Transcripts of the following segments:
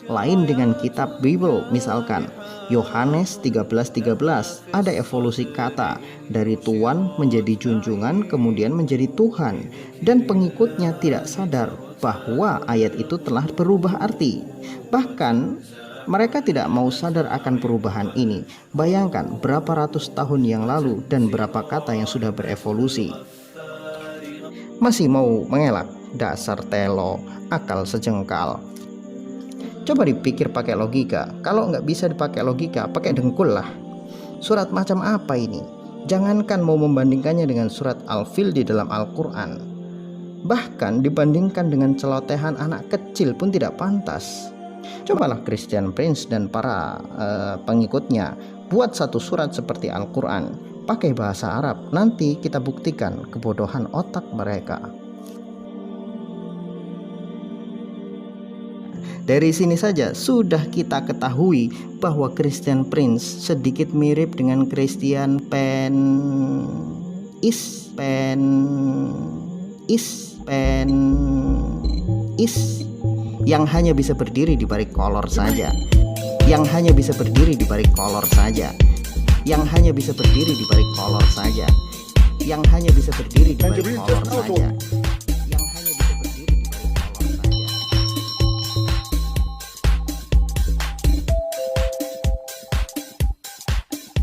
Lain dengan kitab Bible, misalkan Yohanes 13:13 ada evolusi kata dari tuan menjadi junjungan kemudian menjadi Tuhan, dan pengikutnya tidak sadar bahwa ayat itu telah berubah arti. Bahkan mereka tidak mau sadar akan perubahan ini. Bayangkan berapa ratus tahun yang lalu dan berapa kata yang sudah berevolusi. Masih mau mengelak? Dasar telo, akal sejengkal. Coba dipikir pakai logika. Kalau nggak bisa dipakai logika, pakai dengkul lah. Surat macam apa ini? Jangankan mau membandingkannya dengan surat Al-Fil di dalam Al-Quran, bahkan dibandingkan dengan celotehan anak kecil pun tidak pantas. Cobalah Christian Prince dan para pengikutnya buat satu surat seperti Al-Quran pakai bahasa Arab. Nanti kita buktikan kebodohan otak mereka. Dari sini saja sudah kita ketahui bahwa Christian Prince sedikit mirip dengan Christian Is yang hanya bisa berdiri di balik kolor saja. Yang hanya bisa berdiri di balik kolor saja. Yang hanya bisa berdiri di balik kolor saja. Yang hanya bisa berdiri di balik kolor saja.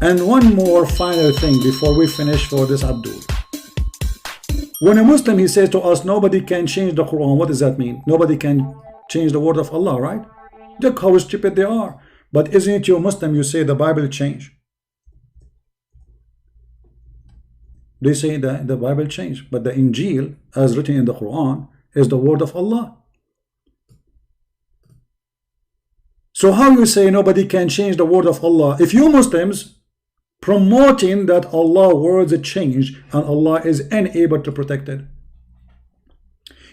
And one more final thing before we finish for this Abdul. When a Muslim, he says to us, nobody can change the Quran. What does that mean? Nobody can change the word of Allah, right? Look how stupid they are. But isn't it you Muslim, you say the Bible changed? They say that the Bible changed, but the Injil, as written in the Quran, is the word of Allah. So how you say nobody can change the word of Allah if you Muslims promoting that Allah words change and Allah is unable to protect it?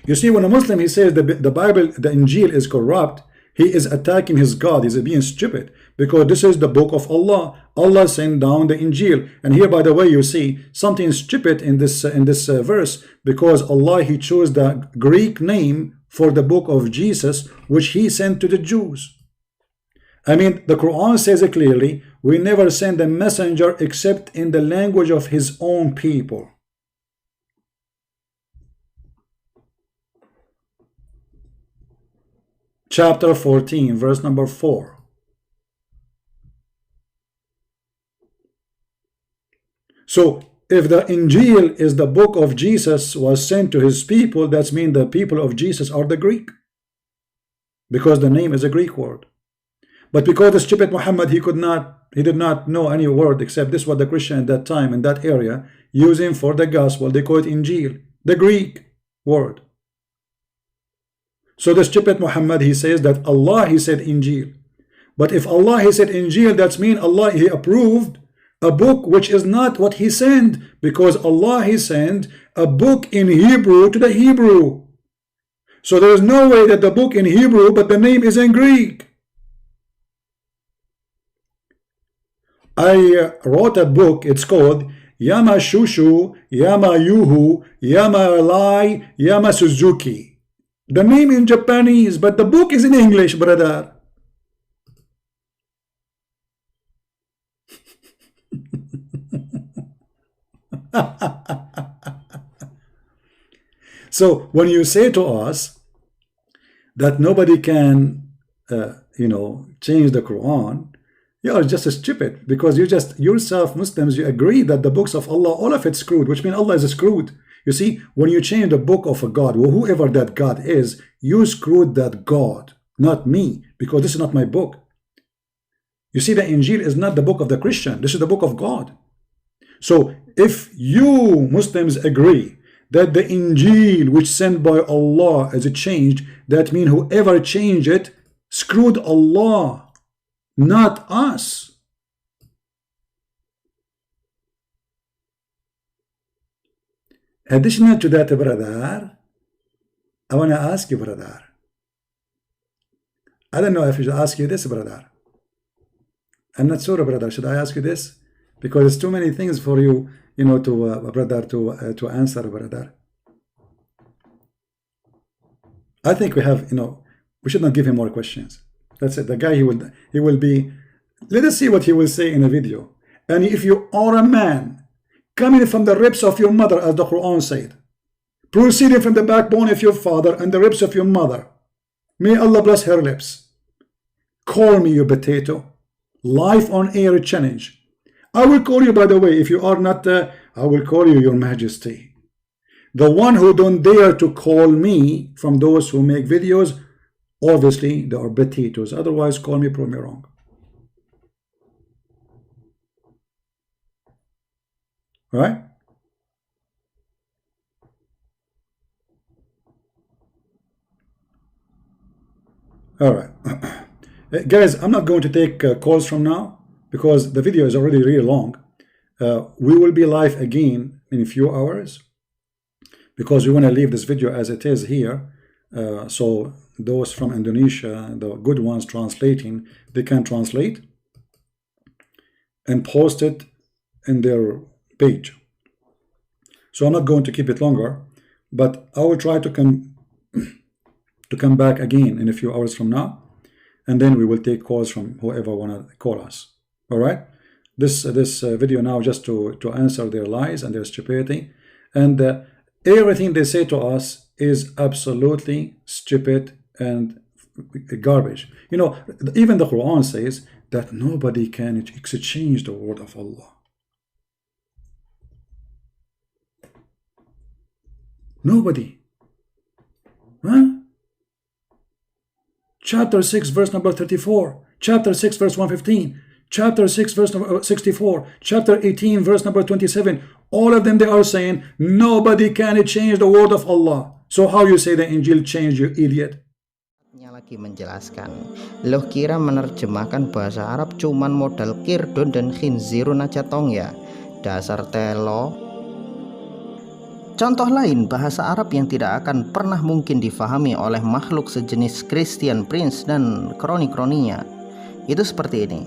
You see, when a Muslim, he says the Bible, the Injil is corrupt, he is attacking his God. He's being stupid, because this is the book of Allah. Allah sent down the Injil. And here, by the way, you see something stupid in this verse, because Allah, he chose the Greek name for the book of Jesus, which he sent to the Jews. I mean, the Quran says it clearly, we never send a messenger except in the language of his own people. Chapter 14, verse number 4. So, if the Injil is the book of Jesus was sent to his people, that means the people of Jesus are the Greek, because the name is a Greek word. But because the stupid Muhammad, he did not know any word except this what the Christian at that time in that area using for the gospel, they call it Injil, the Greek word. So the stupid Muhammad, he says that Allah, he said Injil. But if Allah, he said Injil, that means Allah, he approved a book which is not what he sent, because Allah, he sent a book in Hebrew to the Hebrew. So there is no way that the book in Hebrew, but the name is in Greek. I wrote a book, it's called Yama Shushu, Yama Yuhu, Yama Lai, Yama Suzuki. The name in Japanese, but the book is in English, brother. So when you say to us that nobody can, change the Quran, you are just stupid, because you just yourself Muslims, you agree that the books of Allah, all of it's screwed, which means Allah is screwed. You see, when you change the book of a God, well, whoever that God is, you screwed that God, not me, because this is not my book. You see, the Injil is not the book of the Christian, this is the book of God. So if you Muslims agree that the Injil which sent by Allah is changed, that means whoever changed it screwed Allah, not us. Additional to that, brother, I want to ask you, brother. I don't know if I should ask you this, brother. I'm not sure, brother. Should I ask you this? Because it's too many things for you, brother, to answer, brother. I think we We should not give him more questions. That's it. The guy, he will be, let us see what he will say in a video. And if you are a man coming from the ribs of your mother, as the Quran said, proceeding from the backbone of your father and the ribs of your mother, may Allah bless her lips. Call me, you potato. Life on air challenge. I will call you, by the way, if you are not, I will call you your majesty. The one who don't dare to call me from those who make videos, obviously they are potatoes. Otherwise, call me, prove me wrong. Right? All right. Guys, I'm not going to take calls from now because the video is already really long. We will be live again in a few hours because we want to leave this video as it is here. So those from Indonesia, the good ones translating, they can translate and post it in their page. So I'm not going to keep it longer, but I will try to come back again in a few hours from now, and then we will take calls from whoever wanna call us. All right, this video now just to answer their lies and their stupidity, and everything they say to us is absolutely stupid and garbage. You know, even the Quran says that nobody can exchange the word of Allah. Nobody. Huh? Chapter 6 verse number 34, chapter 6 verse 115, chapter 6 verse number 64, chapter 18 verse number 27, all of them they are saying nobody can change the word of Allah. So how you say the Injil changed, you idiot? Lagi menjelaskan, loh kira menerjemahkan bahasa Arab cuman modal kirdun dan khinzirun aja tong ya, dasar telo. Contoh lain bahasa Arab yang tidak akan pernah mungkin difahami oleh makhluk sejenis Christian Prince dan kroni-kroninya itu seperti ini.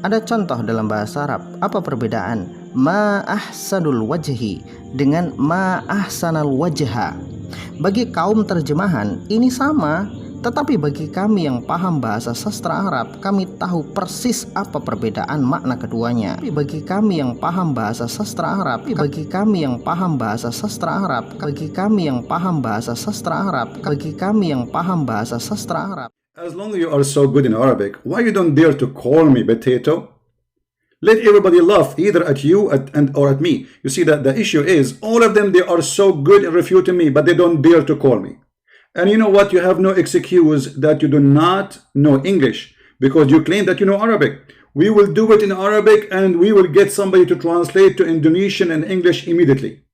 Ada contoh dalam bahasa Arab, apa perbedaan ma ahsanul wajhi dengan ma ahsanal wajha? Bagi kaum terjemahan ini sama, tetapi bagi kami yang paham bahasa sastra Arab, kami tahu persis apa perbedaan makna keduanya. Tapi bagi kami yang paham bahasa sastra Arab, bagi kami yang paham bahasa sastra Arab, bagi kami yang paham bahasa sastra Arab, bagi kami yang paham bahasa sastra Arab. As long as you are so good in Arabic, why you don't dare to call me potato? Let everybody laugh either at you or at me. You see that the issue is all of them, they are so good in refuting me, but they don't dare to call me. And you know what? You have no excuse that you do not know English because you claim that you know Arabic. We will do it in Arabic and we will get somebody to translate to Indonesian and English immediately.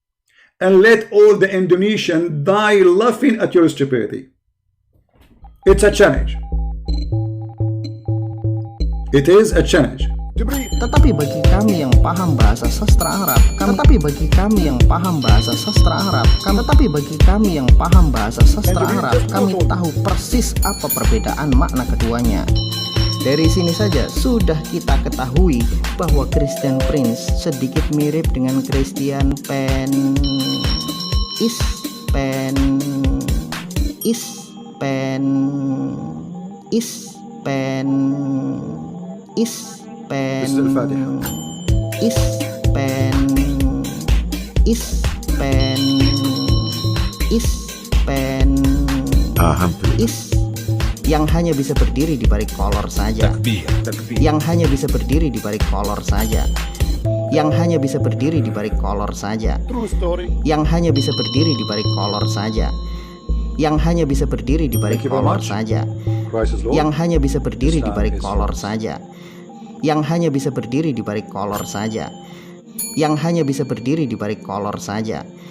And let all the Indonesian die laughing at your stupidity. It's a challenge. It is a challenge. Tetapi bagi kami yang paham bahasa sastra Arab, tetapi bagi kami yang paham bahasa sastra Arab, tetapi bagi kami yang paham bahasa sastra Arab, kami tahu persis apa perbedaan makna keduanya. Dari sini saja sudah kita ketahui bahwa Christian Prince sedikit mirip dengan Christian yang hanya bisa berdiri di balik kolor saja, yang hanya bisa berdiri di balik kolor saja, yang hanya bisa berdiri di balik kolor saja, yang hanya bisa berdiri di balik kolor saja, yang hanya bisa berdiri di balik kolor saja, yang hanya bisa berdiri di balik kolor saja, yang hanya bisa berdiri di balik kolor saja, yang hanya bisa berdiri di balik kolor saja.